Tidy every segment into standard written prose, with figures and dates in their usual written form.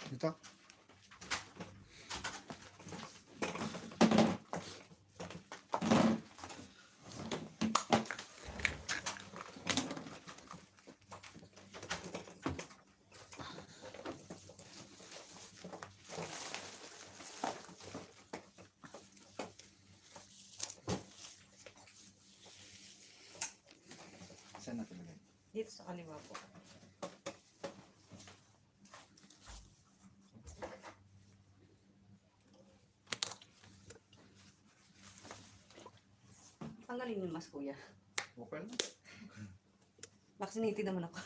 Dito. Saan natin lagay? Dito sa kaliwa po. Tanggalin yung mask, kuya. Okay lang. Vaccinated naman ako.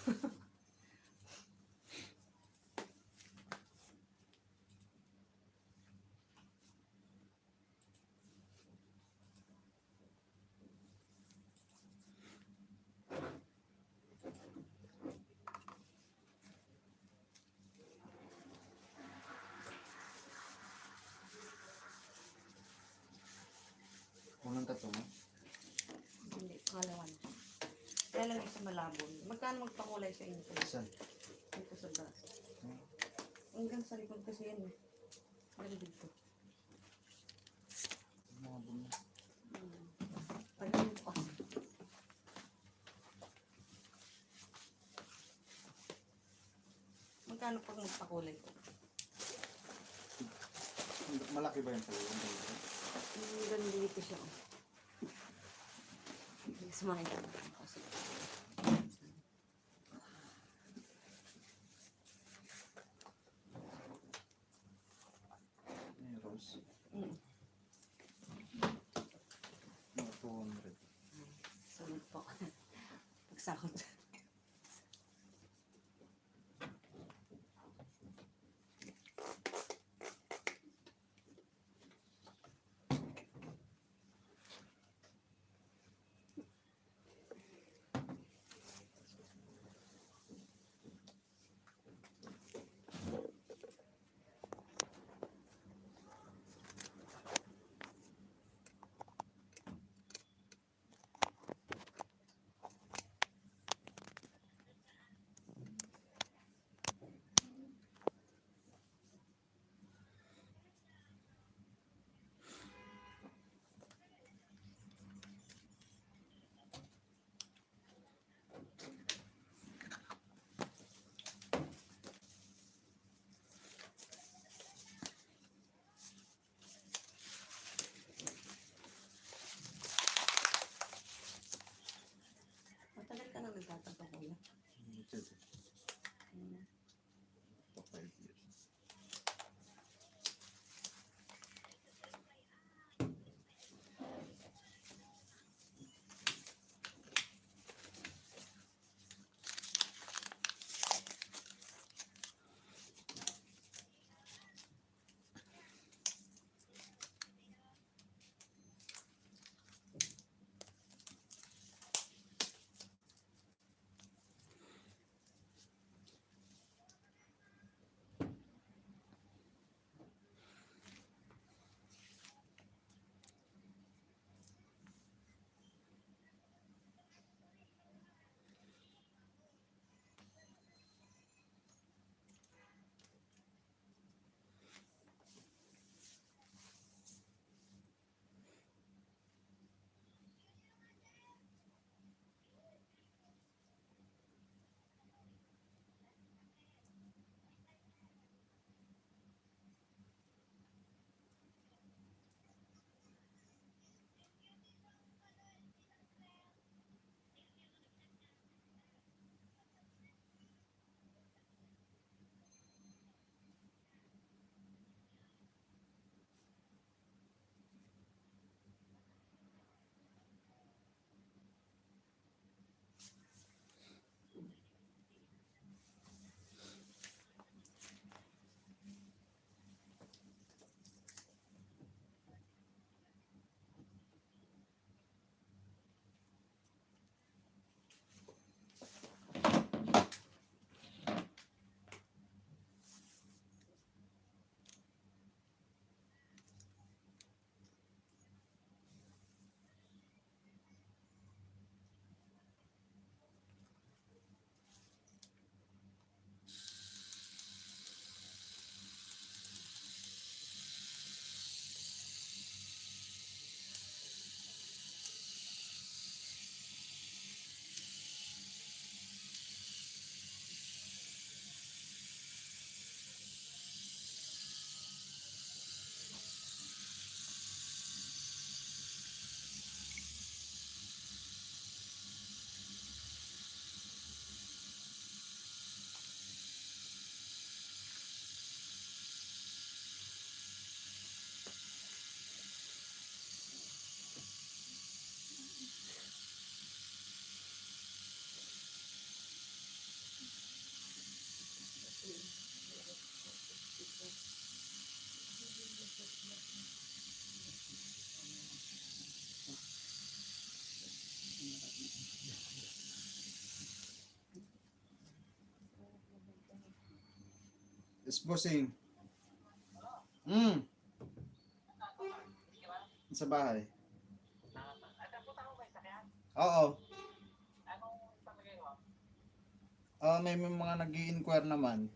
Unang tattoo mo? Hindi, pangalawa na. Kaya lang isa malabo. Magkano magpakulay sa inyo? Saan? Dito sa braso. Hanggang sa likod kasi yan eh. Hanggang dito. Mga bumi. Pagkain ko. Magkano pag magpakulay ko? Malaki ba yung pala? Hanggang dito siya. Sumakit ko kasi. May rose. Mm. Mga 200. Sunod po. Pagsahod. Bossing. Sa bahay. Oo. May mga nag-i-inquire naman.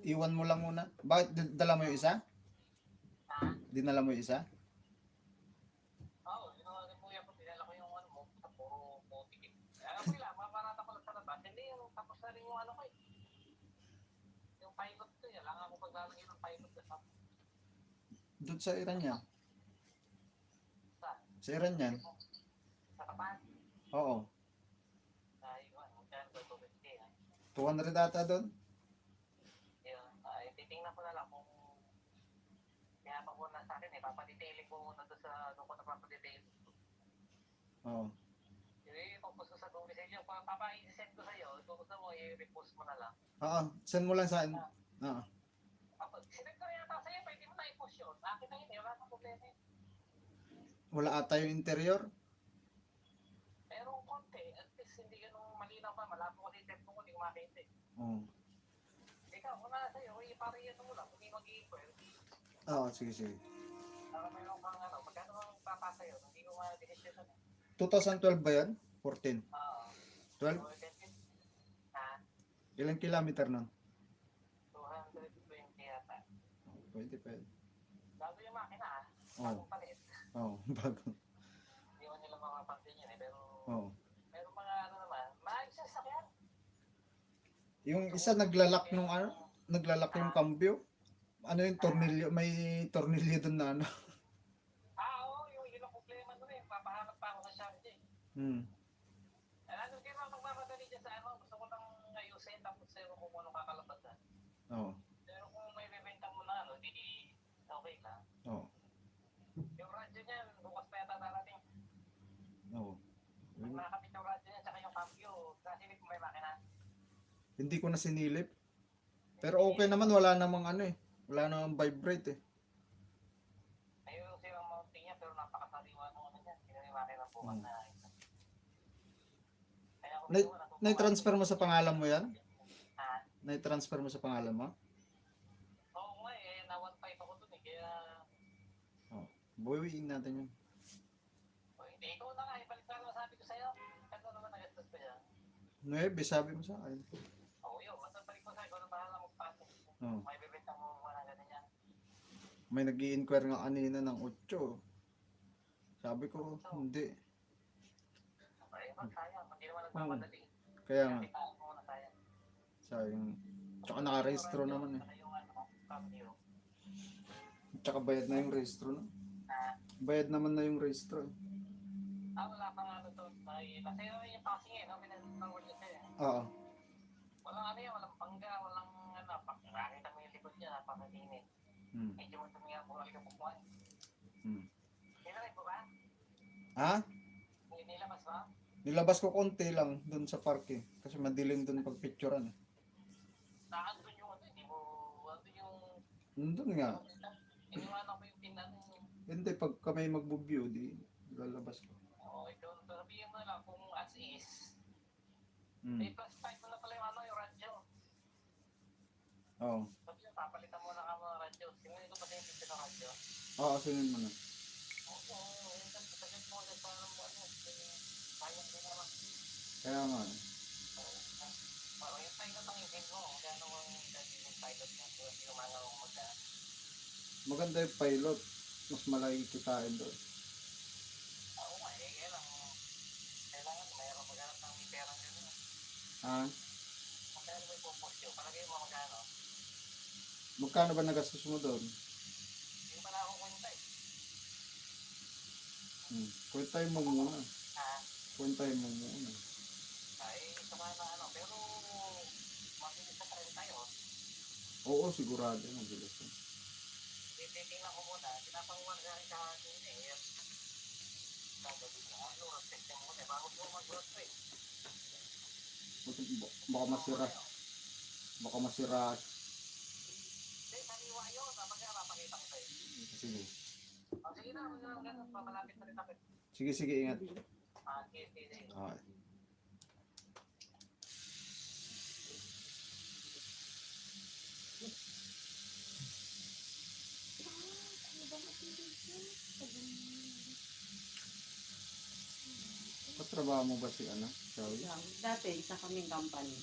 Iwan mo lang muna. Bakit dala mo yung isa? Dinala mo yung isa? Doon sa Iran yan. Sa Iran yan. Oo. 200 ata doon. Titingnan ko na lang kung kaya pa muna sa akin eh, papadetailing ko muna doon sa doon ko na papadetail. Oo. Kung gusto sa kung message yung papa-i-send ko sa'yo, kung gusto mo, i-repost mo na lang. Oo. Send mo lang sa akin. Oo. Sinend ko yata sa'yo, pwede mo na i-post yun. Akin na yun eh, wala kang problema eh. Wala ata yung interior. Pero konti, at least hindi ganun malinaw pa, malabo ko yung tempo ko, hindi ko makita eh. Oo. Ikaw, kung na sa'yo, i-pariyan mo lang, hindi mag-i-inquire. Oo, sige, sige. Para mayroon kang ano, magkano ang papasa yun, hindi ko ma-decision eh. 2012 ba yan? 14? Oo. 12? Ha? Ilang kilometer nun? 220 yata. Pwede, pwede. Bago yung makina ah. Oo. Bagong palit. Oo, bago. Hindi ko nila makapansin yun eh, pero Oo. meron mga ano naman, maayos yung sakyan. Yung isa naglalak nung ano? Naglalak yung cambio. Ano yung tornilyo? May tornilyo doon na ano? Oo, yung ilang problema doon eh, papahanap pa ako ng charge eh. Ano din naman magmamadali dyan sa ano, gusto ko lang ayusin, tapos sa'yo kung ano kakalabas na. Oo. Pero kung may bibenta mo na ano, di okay lang. Oo. Yung radyo niyan, bukas pa yata darating. Oo. Pag nakakapit yung radyo niya, tsaka yung cambio, nasilip mo may makina. Hindi ko na sinilip. Pero okay naman, wala namang ano eh. Wala namang vibrate eh. Ayun silang mounting niya, pero napakasariwa nung ano niya. Hindi na yung makina bukas na isa. Kaya kung Na-transfer mo sa pangalan mo yan? Ha? Na-transfer mo sa pangalan mo? Oo nga eh, na-1.5 ako dun eh, kaya Oo. Buwiin natin yun. hindi, ikaw na nga, ibalik na naman sabi ko sa'yo. Ano naman nagastos ko yan? 9, sabi mo sa akin. Oo yun, balik ko sa'yo, ikaw na bahala magpasok. Oo. May bibenta mo mga ganun yan. May nag-i-inquire nga kanina ng 8. Sabi ko, hindi. Ay, sayang, hindi naman nagmamadali. Kaya nga, Kitaan mo na sayang. sayang. Tsaka nakarehistro naman eh. Saka yung ano, cambio. Tsaka bayad na yung rehistro no? Bayad naman na yung rehistro eh. Wala pang ano to, may nasira yung passing eh, no? Pinag-forward niya sa'yo. Oo. Walang ano yan, walang pangga, walang ano, nakita mo yung likod niya, napakalinis. Medyo mo tuminga po lang yung pupuan. Nilabas mo ba? Ha? Nilabas ba? Nilabas ko konti lang dun sa parking. Kasi madilim dun pag picturean eh. Nakandun yung ano, hindi mo, ano yung... Nandun nga. Iniwanan ko yung pinan. Hindi, pag kami magbo-view, di lalabas ko. Oo, ito, sabihin mo lang kung as is. Eh, plus 5 mo na pala yung ano, yung radyo. Oo. Sabi mo, papalitan mo na ka mga radyo. Sinunin ko pa sa yung picture ng radyo. Oo, sunod mo na. Oo, yun lang, sabihin mo ulit para mo ano, sayang din naman. Kaya nga. Parang yung pilot ang engine mo, kaya naman yung pilot mo, hindi naman ako magkaan. Maganda yung pilot. Mas malaki kitain doon. Oo nga, eh, kailangan mayroon maghanap ng may perang gano'n. Ha? Magkano mo yung pupos yun? Palagay mo magkano? Magkano ba nagastos mo doon? Hindi pa na ako kwenta eh. Kwentahin mo muna. Ha? Kwentahin mo muna. Ay, sama na ano, pero mabilis na trend tayo. Oo, sigurado. Mabilis yun. Titingnan ko muna, pinapanguhan ka rin kahapon eh. Sabi ko, ano, respect mo muna, bago mo mag-road trip. Baka masira. Baka masira. Hindi, saniwa yun, magkakapakita ko sa'yo. Sige. Sige na, magkakapakita, pamalapit na rin ako. Sige, sige, ingat. Sige. Okay. Katrabaho mo ba si ano? Shawi? Dati, isa kaming company.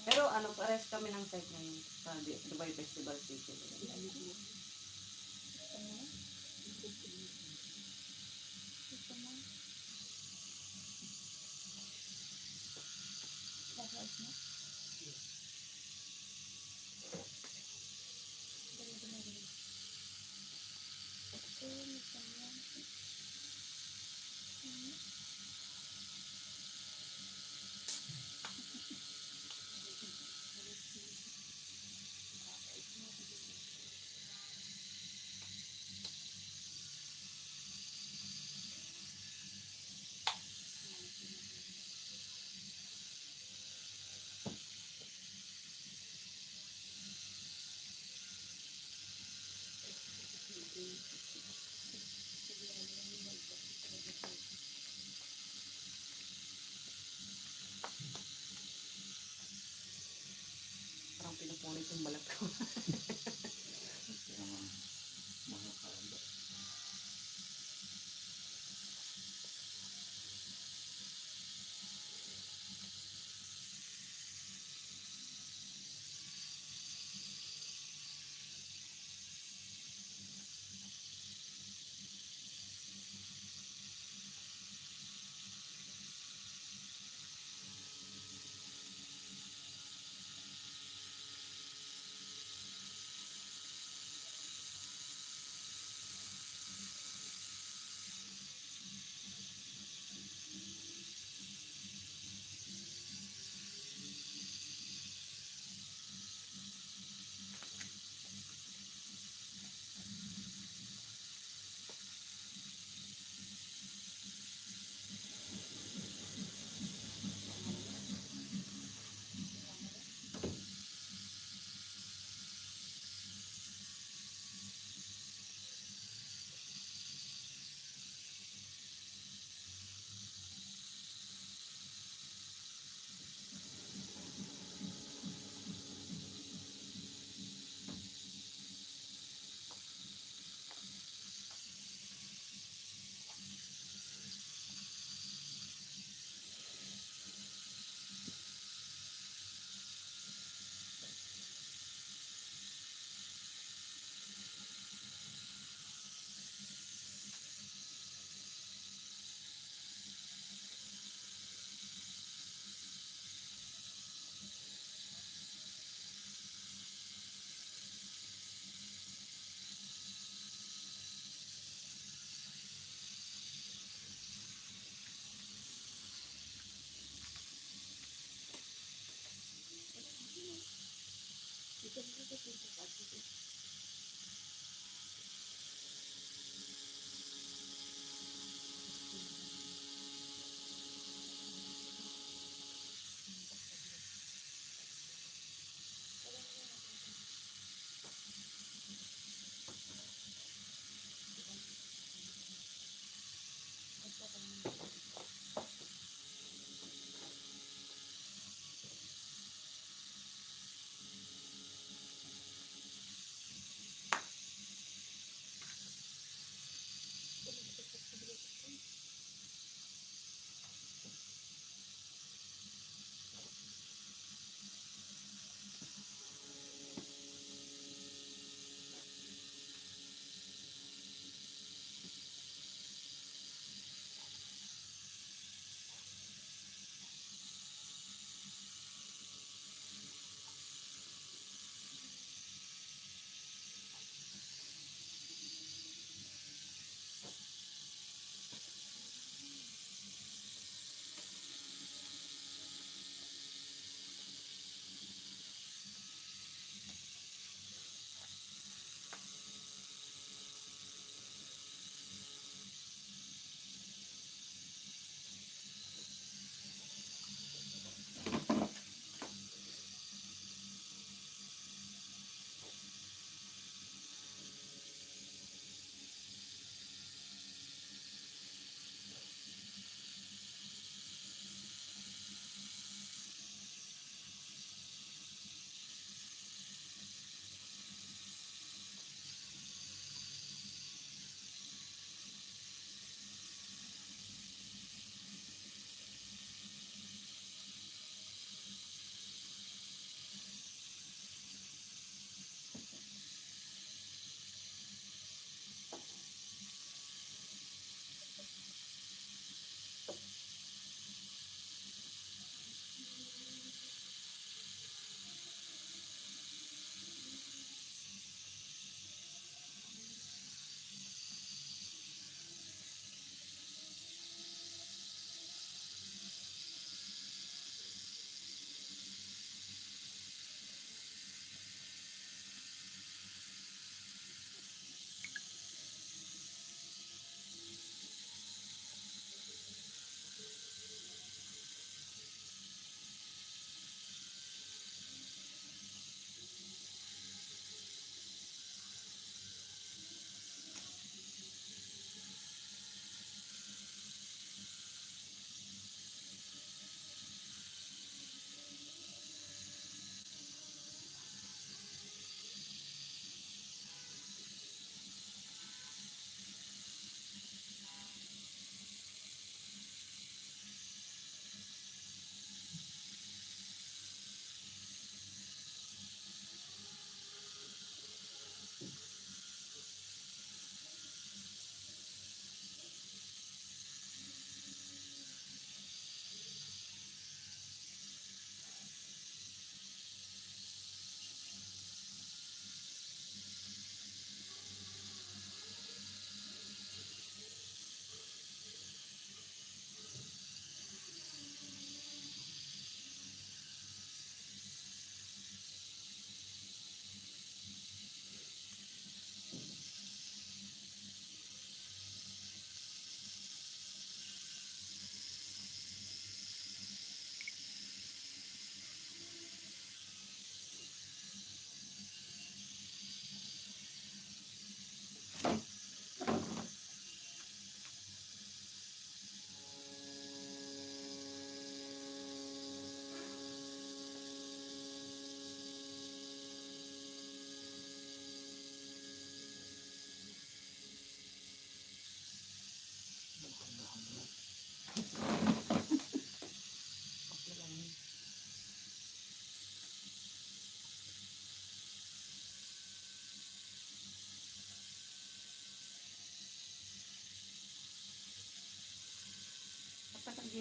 Pero ano, pares kami ng site ngayon sa Dubai Festival City. Parang pinupunit yung balat ko. Mga kaba.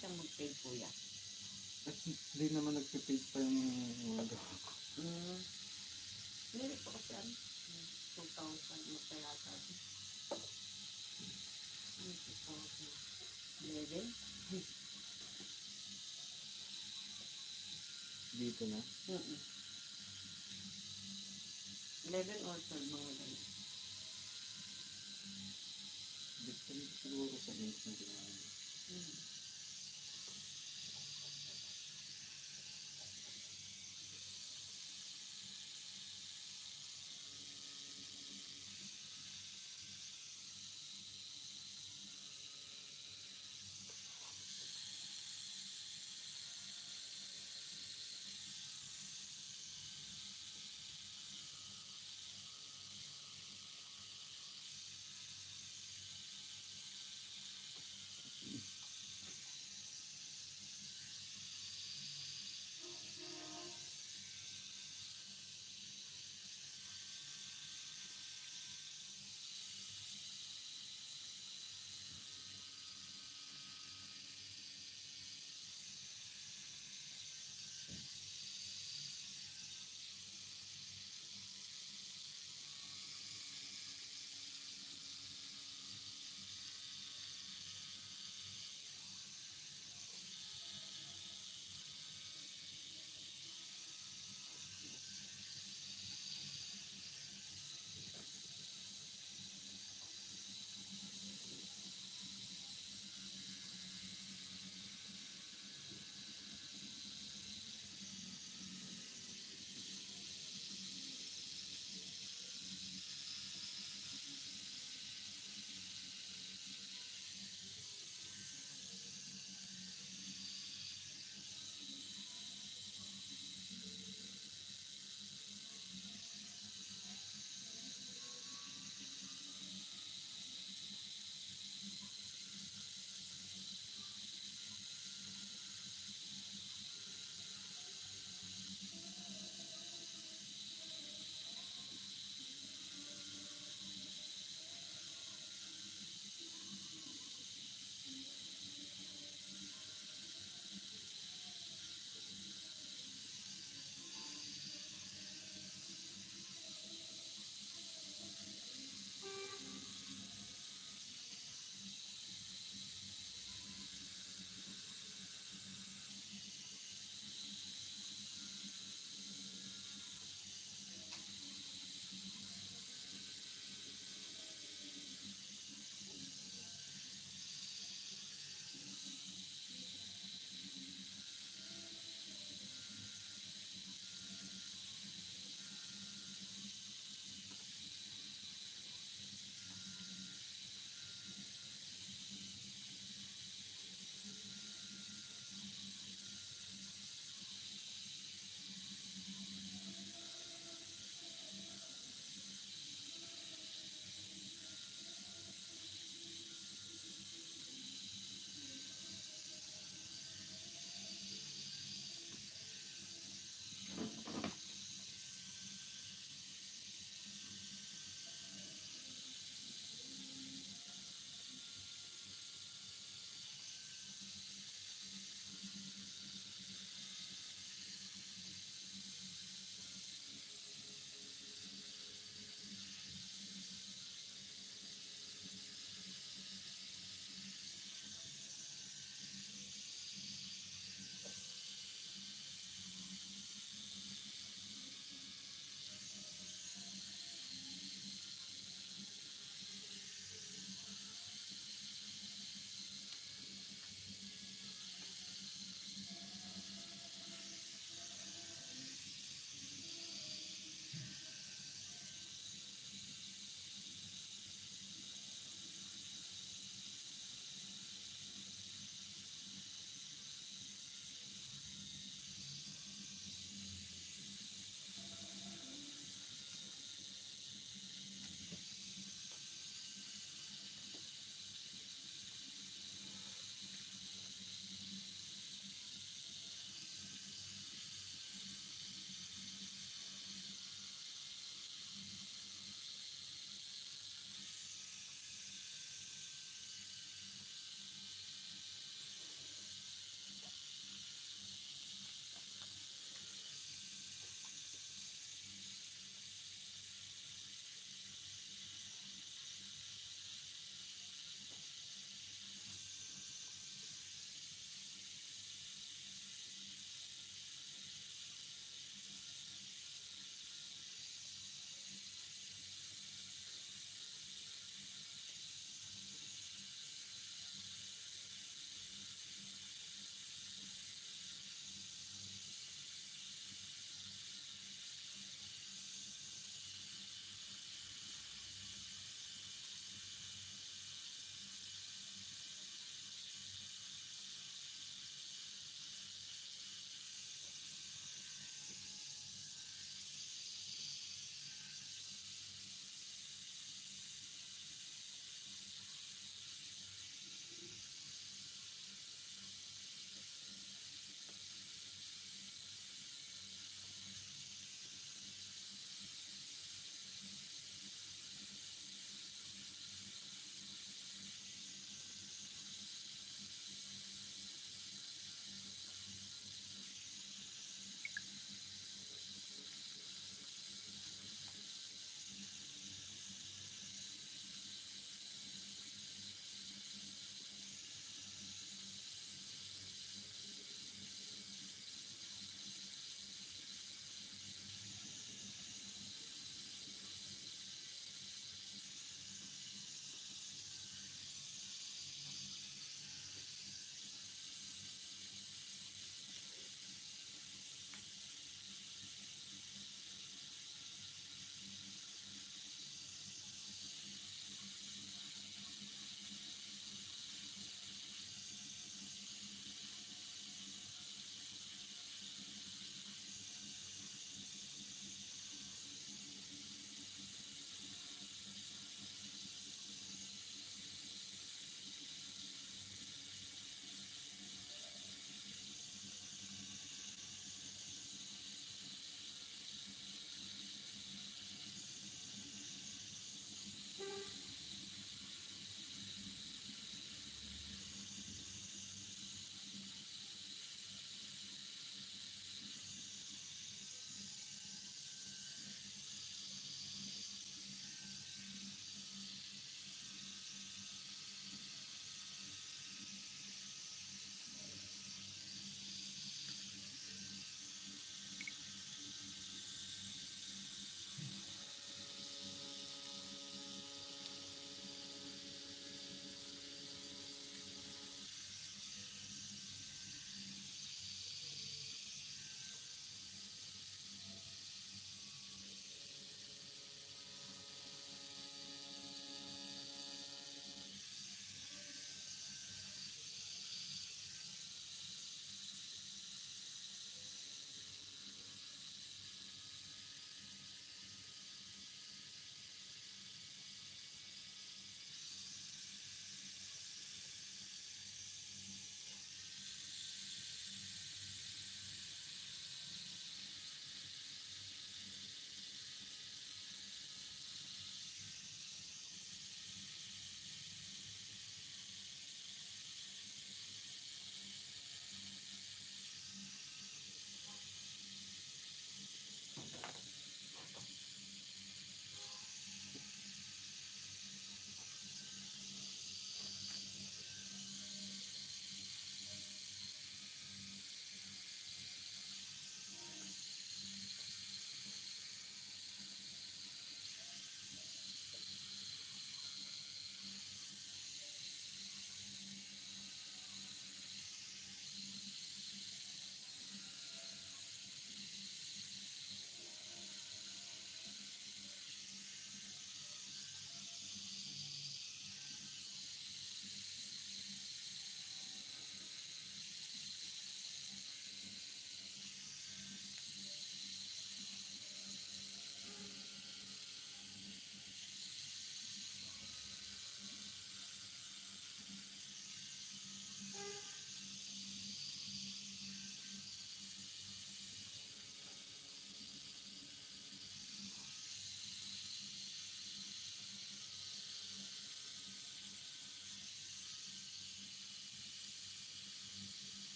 siyang mag-paid kuya. At hindi naman nagpipage pa yung nagawa ko. Hindi po kasi ano, 2,000 mo kaya yata. 2,011? Dito na. 11 or 12 mga ganun. Dito siguro sa link na ginawa.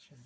Siya.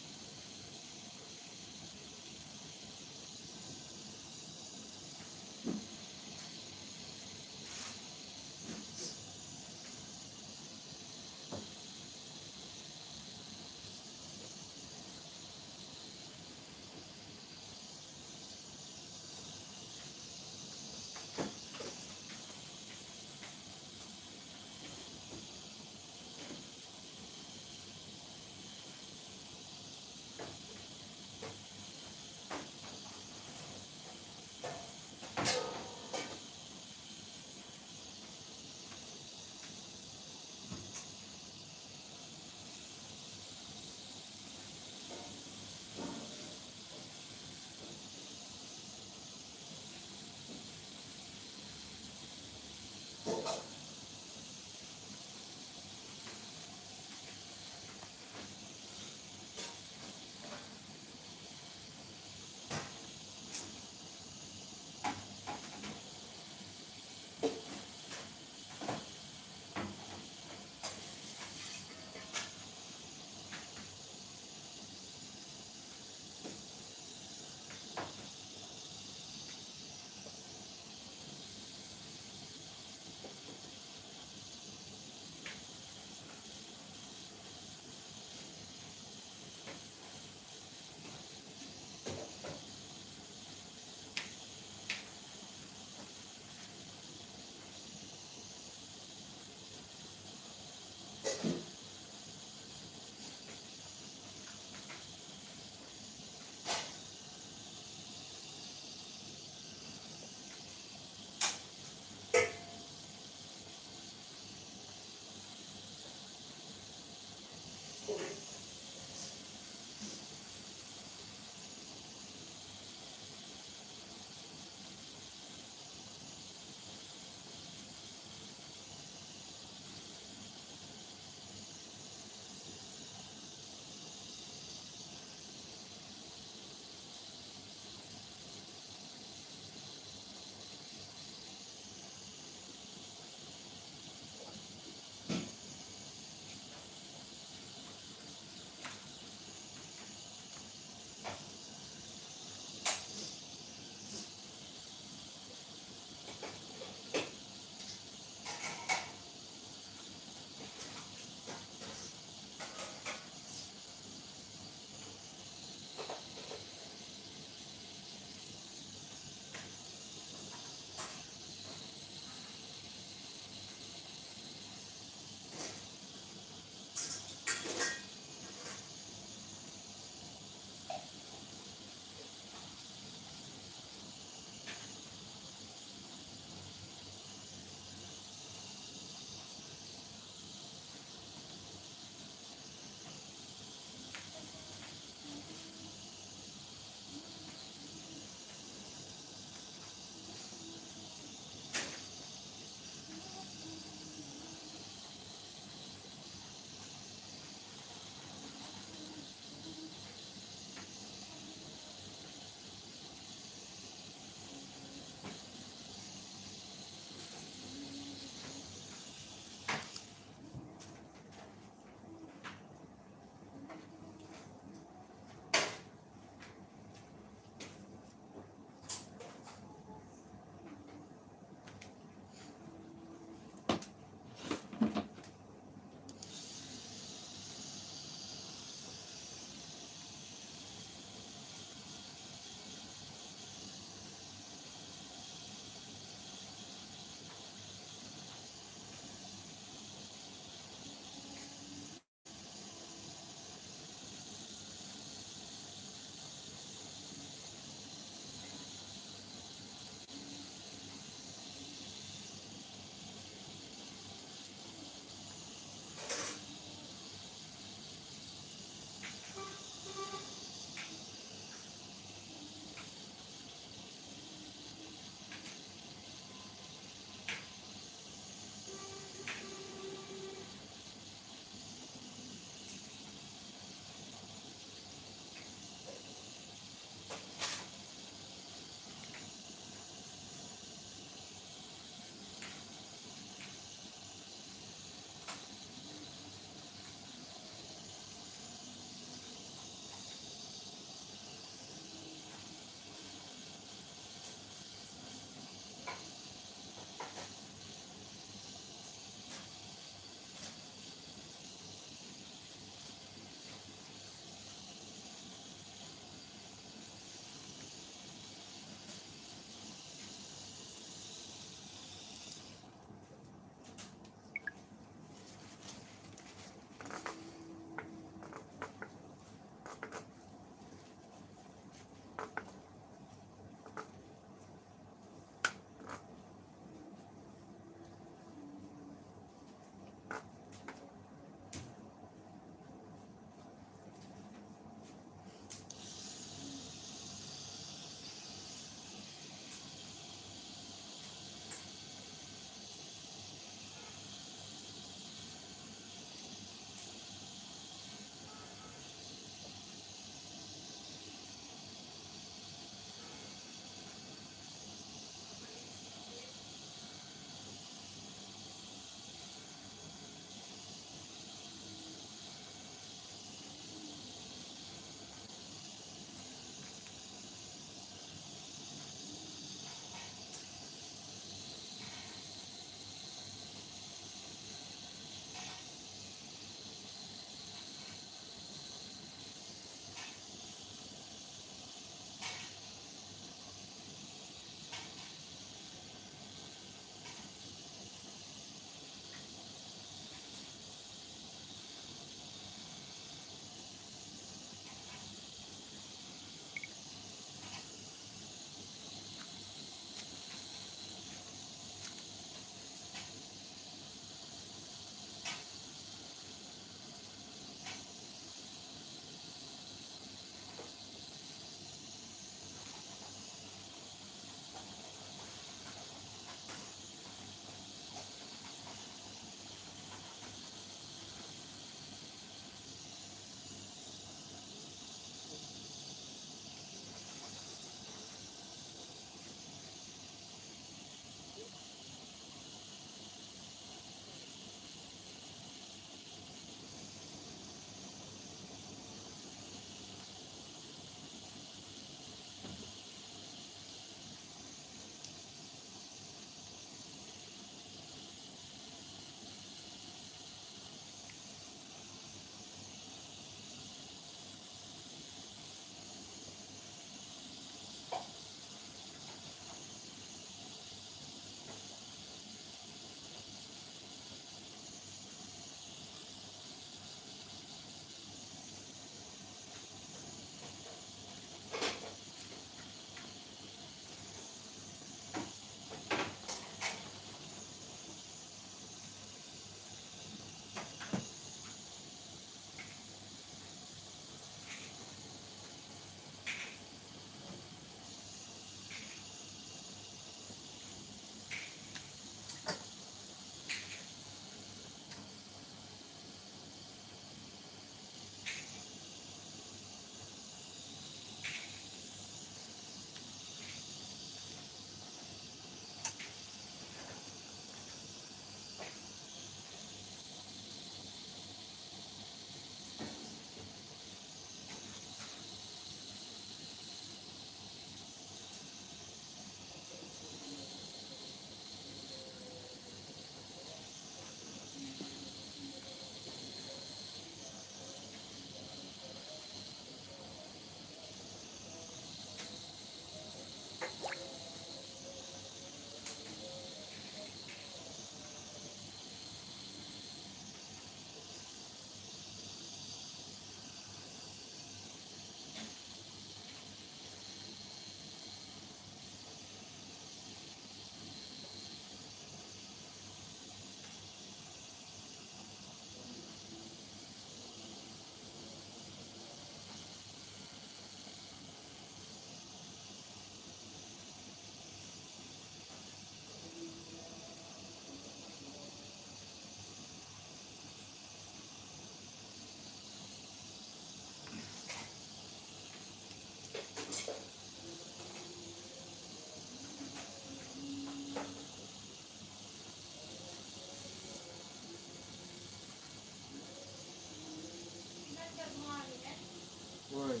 Uy.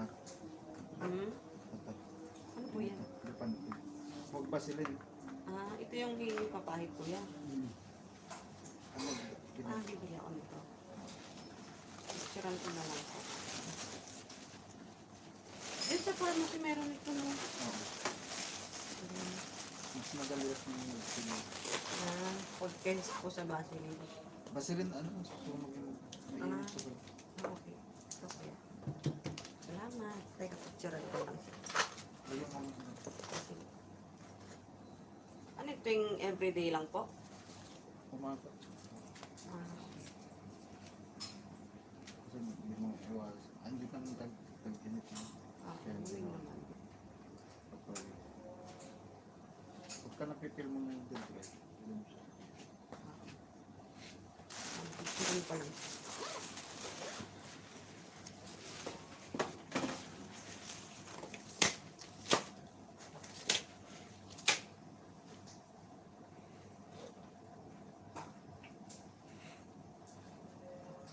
lahat. Hmm? Patay. Ano po yan? Lipante. Huwag ba sila yun? Ah, ito yung papahid ko yan. Ano, Ah, bibili ako nito. Picturean ko na lang po. Eh, sa pharmacy meron ito no. Oo. Mas madali at sila. Ah, podcast po sa Vaseline. Basilin, ano, susunog yung mainit sa balik. Ah, okay. Ito po yan. Salamat. Teka, picturean ko lang siya. Ayun ang Sige. Ano ito yung everyday lang po? umaga. Ah, Kasi hindi mo iwas. Andi kang tag-init mo. okay. Yun naman. Pagka napipil mo na yung dead, yun siya. Picturean ko lang.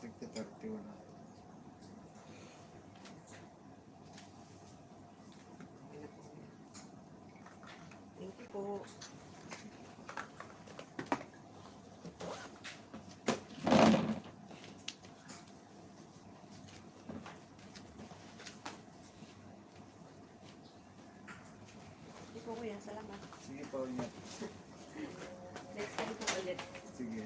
Tigti 31 na. Okay na po. Thank you po. Thank you po kuya. Salamat. Sige pa, ingat. Next time po ulit. Sige.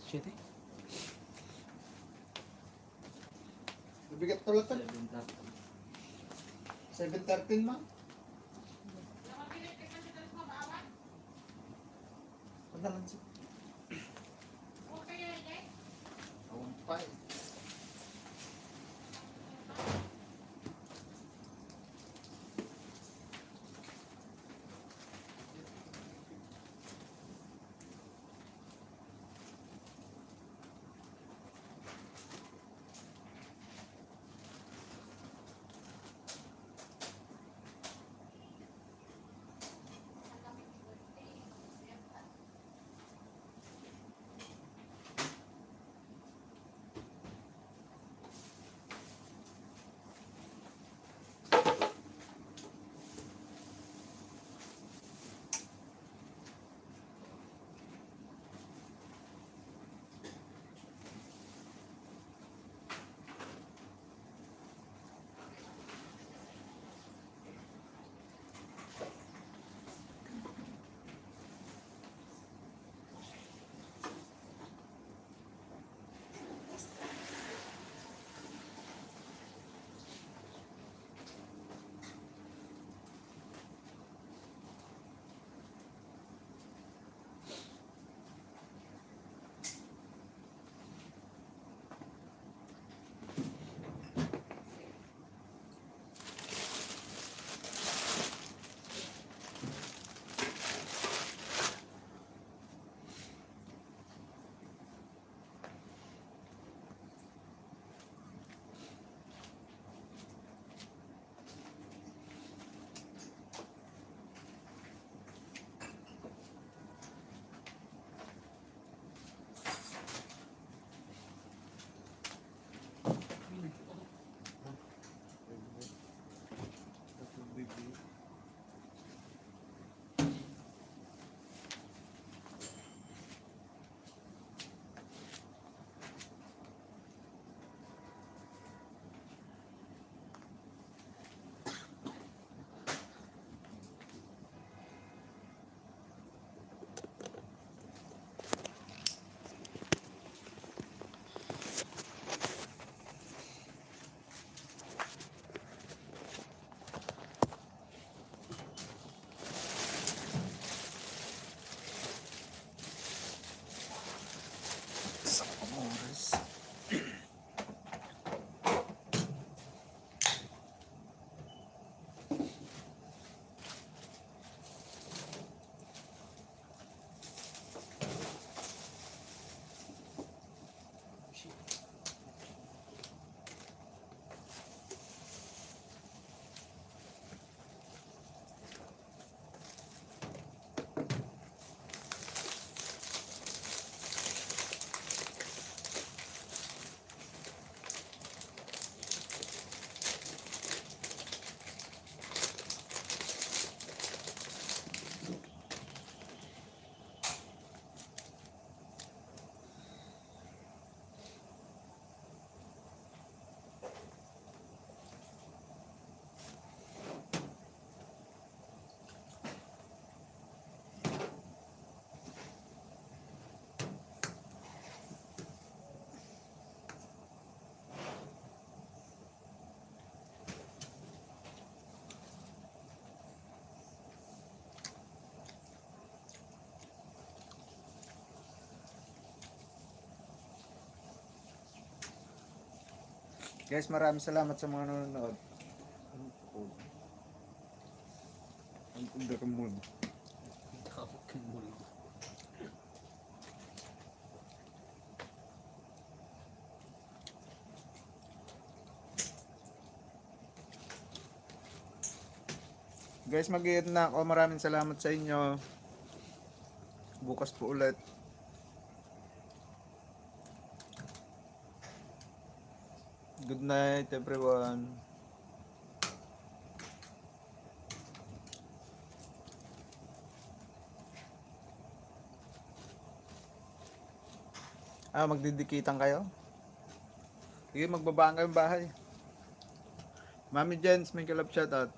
Shit eh. Bibigat pala ito. 713 ma. Padalan siya. Umpay. Guys, maraming salamat sa mga nanonood. Ang punda ka muna. Guys, mag-iit na ako. Maraming salamat sa inyo. Bukas po ulit. Good night, everyone. Magdidikitan kayo? Sige, magbabaan kayong bahay. Mami Jens, may kalab shoutout.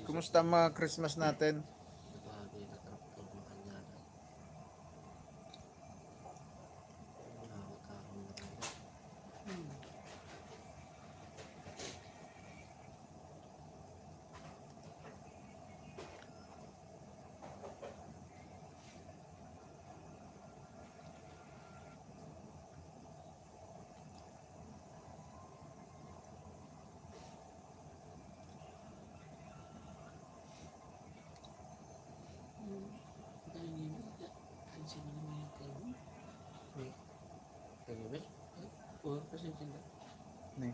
Kumusta ang mga Christmas natin? Nagkakagay na traptor ng kanyada. Nakakataon na kanya. Ni.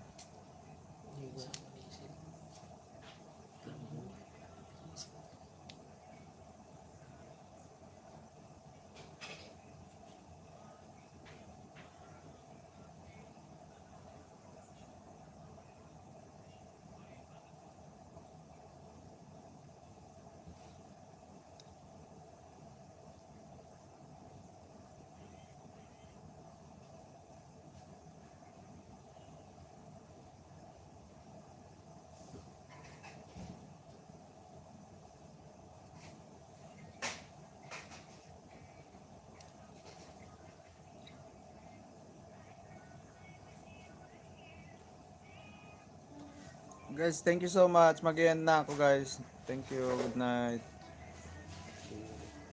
Guys, thank you so much. Mag-end na ako guys. Thank you. Good night.